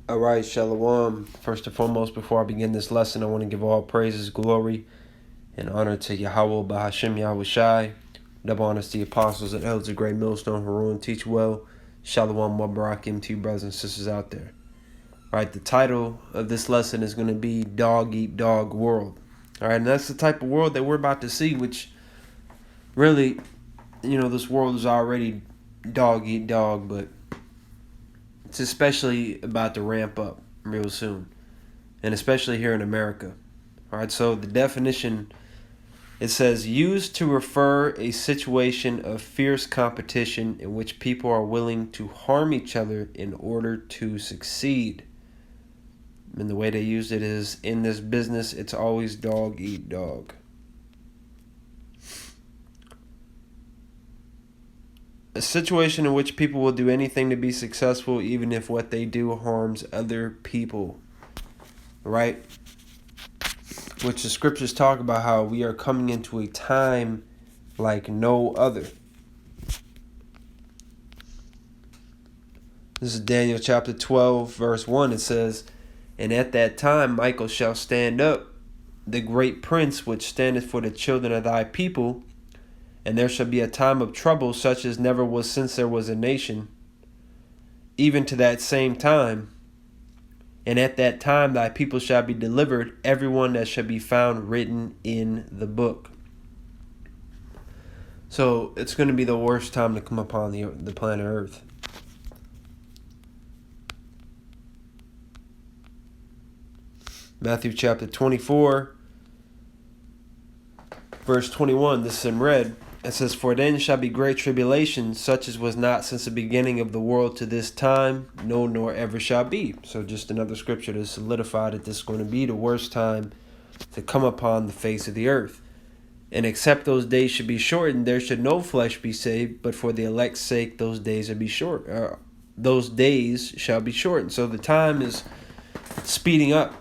All right, Shalom. First and foremost, before I begin this lesson, I want to give all praises, glory, and honor to Yahweh, Bahashim Yahweh Shai. Double honors to the apostles and elders of Great Millstone, Harun, teach well. Shalom, Wabarakim to you brothers and sisters out there. All right, the title of this lesson is going to be Dog Eat Dog World. All right, and that's the type of world that we're about to see, which really, this world is already dog eat dog, but it's especially about to ramp up real soon, and especially here in America. All right, so the definition, it says used to refer a situation of fierce competition in which people are willing to harm each other in order to succeed. And the way they use it is, in this business, it's always dog eat dog. A situation in which people will do anything to be successful, even if what they do harms other people. Right? Which the scriptures talk about how we are coming into a time like no other. This is Daniel chapter 12, verse 1. It says, "And at that time Michael shall stand up, the great prince which standeth for the children of thy people, and there shall be a time of trouble such as never was since there was a nation, even to that same time. And at that time thy people shall be delivered, every one that shall be found written in the book." So it's going to be the worst time to come upon the planet Earth. Matthew chapter 24, verse 21, this is in red. It says, "For then shall be great tribulation, such as was not since the beginning of the world to this time, no, nor ever shall be." So just another scripture to solidify that this is going to be the worst time to come upon the face of the earth. "And except those days should be shortened, there should no flesh be saved, but for the elect's sake those days are be short. Those days shall be shortened." So the time is speeding up,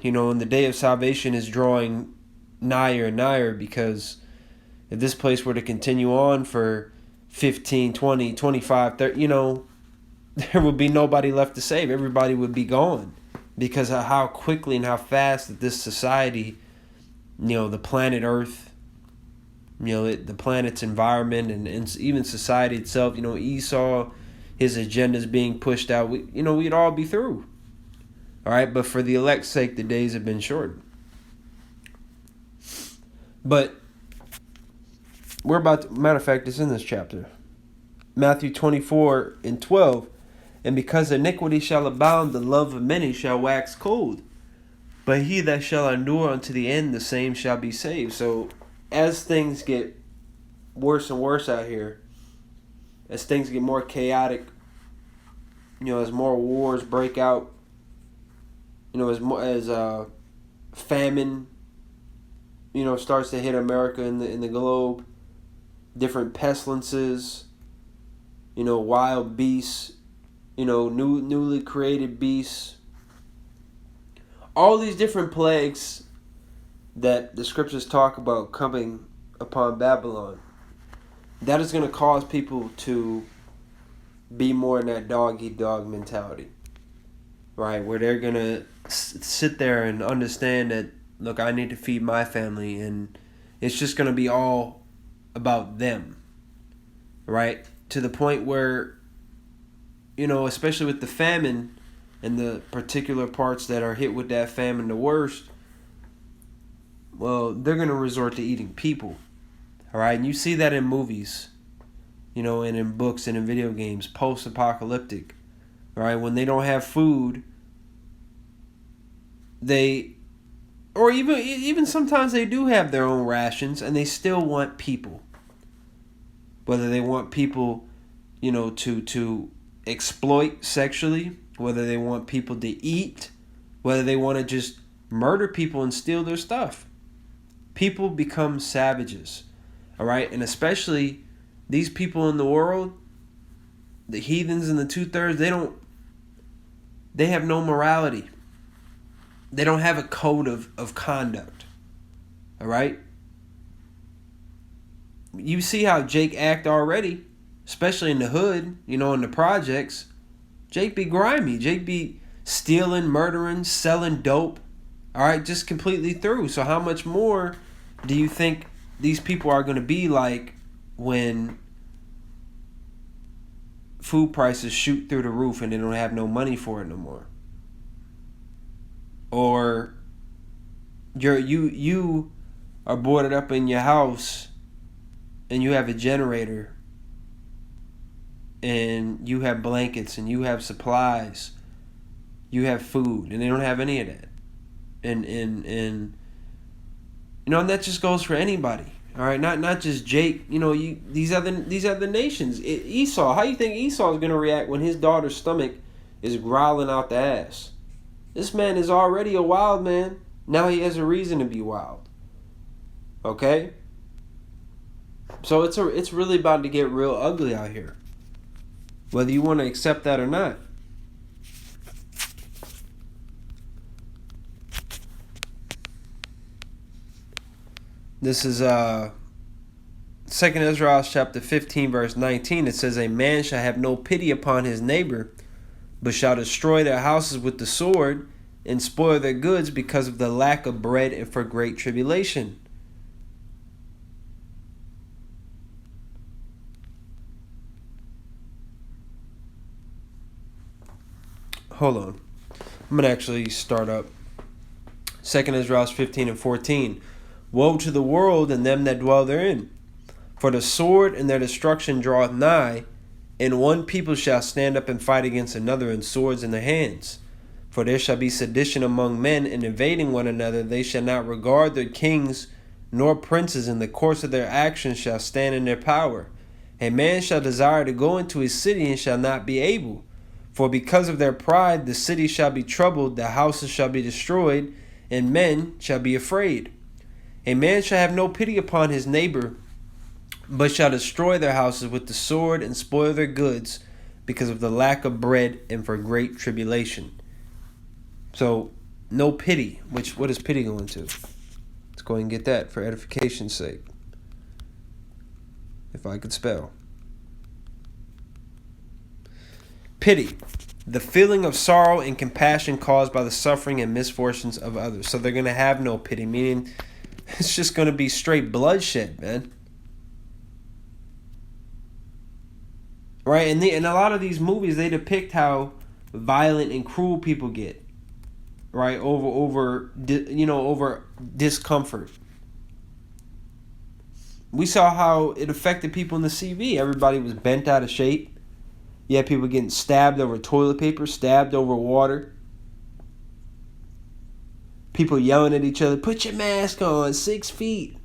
and the day of salvation is drawing nigher and nigher, because if this place were to continue on for 15, 20, 25, 30, there would be nobody left to save. Everybody would be gone because of how quickly and how fast that this society, the planet Earth, the planet's environment and even society itself, Esau, his agendas being pushed out, we'd all be through. All right, but for the elect's sake, the days have been shortened. But we're about to, matter of fact, it's in this chapter. Matthew 24 and 12. "And because iniquity shall abound, the love of many shall wax cold. But he that shall endure unto the end, the same shall be saved." So as things get worse and worse out here, as things get more chaotic, as more wars break out, as famine, starts to hit America in the globe, different pestilences, wild beasts, newly created beasts, all these different plagues that the scriptures talk about coming upon Babylon. That is going to cause people to be more in that dog eat dog mentality, right? Where they're going to sit there and understand that, look, I need to feed my family, and it's just going to be all about them, right? To the point where, especially with the famine and the particular parts that are hit with that famine the worst, well, they're going to resort to eating people, all right? And you see that in movies, and in books and in video games, post-apocalyptic, all right? When they don't have food, or even sometimes they do have their own rations, and they still want people. Whether they want people, to exploit sexually, whether they want people to eat, whether they want to just murder people and steal their stuff. People become savages, all right? And especially these people in the world, the heathens and the two-thirds, they have no morality. They don't have a code of conduct, all right? You see how Jake act already, especially in the hood, in the projects. Jake be grimy. Jake be stealing, murdering, selling dope. All right, just completely through. So how much more do you think these people are going to be like when food prices shoot through the roof and they don't have no money for it no more? Or you are boarded up in your house and you have a generator and you have blankets and you have supplies, you have food, and they don't have any of that. And and that just goes for anybody. All right, not just Jake. These other nations. Esau. How you think Esau is gonna react when his daughter's stomach is growling out the ass? This man is already a wild man. Now he has a reason to be wild. Okay. So it's really about to get real ugly out here, whether you want to accept that or not. This is 2nd Ezra chapter 15 verse 19. It says, "A man shall have no pity upon his neighbor, but shall destroy their houses with the sword and spoil their goods because of the lack of bread and for great tribulation." Hold on. I'm going to actually start up 2nd Ezra 15 and 14. "Woe to the world and them that dwell therein! For the sword and their destruction draweth nigh, and one people shall stand up and fight against another, and swords in their hands. For there shall be sedition among men, and invading one another. They shall not regard their kings nor princes, and the course of their actions shall stand in their power. A man shall desire to go into his city, and shall not be able. For because of their pride the city shall be troubled, the houses shall be destroyed, and men shall be afraid. A man shall have no pity upon his neighbor, but shall destroy their houses with the sword and spoil their goods because of the lack of bread and for great tribulation." So, no pity. What is pity going to? Let's go ahead and get that for edification's sake. If I could spell. Pity. The feeling of sorrow and compassion caused by the suffering and misfortunes of others. So they're going to have no pity, meaning it's just going to be straight bloodshed, man. Right? And a lot of these movies, they depict how violent and cruel people get. Right? Over discomfort. We saw how it affected people in the CV. Everybody was bent out of shape. You had people getting stabbed over toilet paper, stabbed over water. People yelling at each other, "Put your mask on, 6 feet."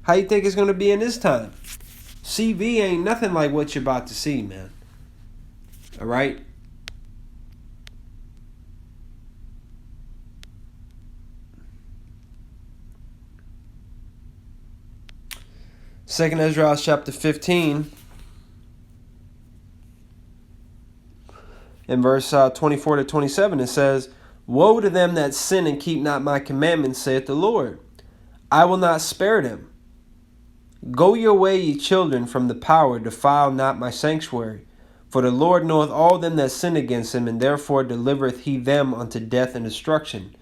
How you think it's going to be in this time? CV ain't nothing like what you're about to see, man. All right? Second Ezra chapter 15 in verse 24 to 27, it says, "Woe to them that sin and keep not my commandments, saith the Lord. I will not spare them. Go your way, ye children, from the power, defile not my sanctuary. For the Lord knoweth all them that sin against him, and therefore delivereth he them unto death and destruction.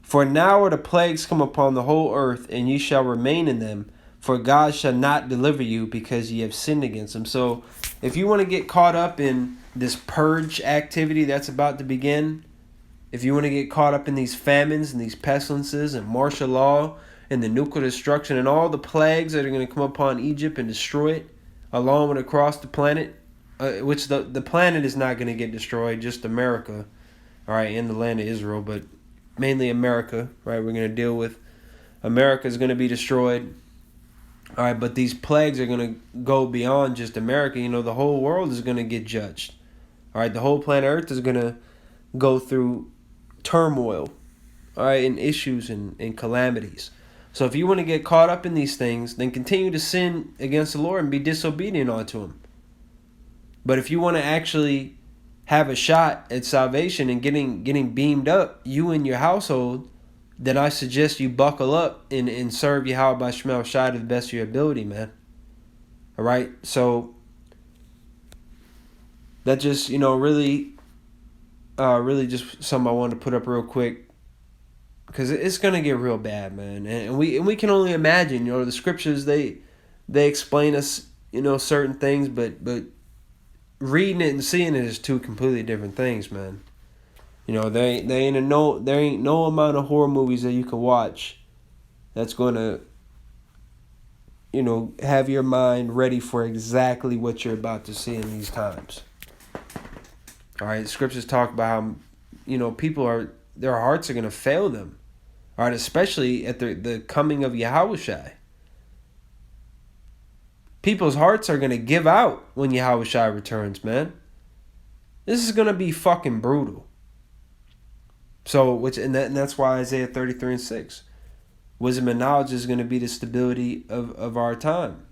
For now are the plagues come upon the whole earth, and ye shall remain in them. For God shall not deliver you, because ye have sinned against him." So if you want to get caught up in this purge activity that's about to begin, if you want to get caught up in these famines and these pestilences and martial law and the nuclear destruction and all the plagues that are going to come upon Egypt and destroy it, along with across the planet, which the planet is not going to get destroyed, just America, all right, in the land of Israel, but mainly America, right? We're going to deal with America is going to be destroyed, all right, but these plagues are going to go beyond just America. The whole world is going to get judged, all right? The whole planet Earth is going to go through turmoil, all right, and issues and calamities. So if you want to get caught up in these things, then continue to sin against the Lord and be disobedient unto him. But if you want to actually have a shot at salvation and getting beamed up, you and your household, then I suggest you buckle up and serve Yahweh Shemel Shai to the best of your ability, man. All right? So that just, really really just something I wanted to put up real quick, because it's gonna get real bad, man. And we can only imagine. The scriptures, they explain us, certain things, but reading it and seeing it is two completely different things, man. There ain't no amount of horror movies that you can watch that's gonna, have your mind ready for exactly what you're about to see in these times. All right, scriptures talk about how, people their hearts are gonna fail them. All right, especially at the coming of Yahushua. People's hearts are gonna give out when Yahushua returns, man. This is gonna be fucking brutal. So, and that's why Isaiah 33:6, wisdom and knowledge is gonna be the stability of our time.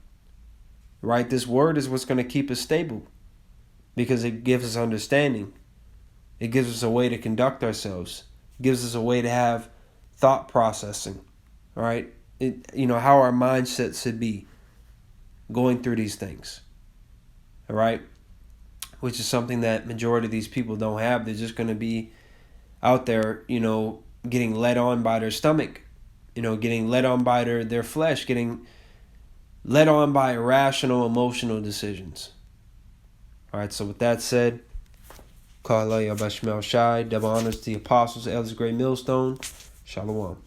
Right, this word is what's gonna keep us stable, because it gives us understanding. It gives us a way to conduct ourselves. It gives us a way to have thought processing. All right, how our mindset should be going through these things. All right, which is something that majority of these people don't have. They're just going to be out there, getting led on by their stomach, getting led on by their flesh, getting led on by irrational, emotional decisions. All right, so with that said, Kala Yabashmel Shai, double honors to the apostles, elders, great millstone. Shalom.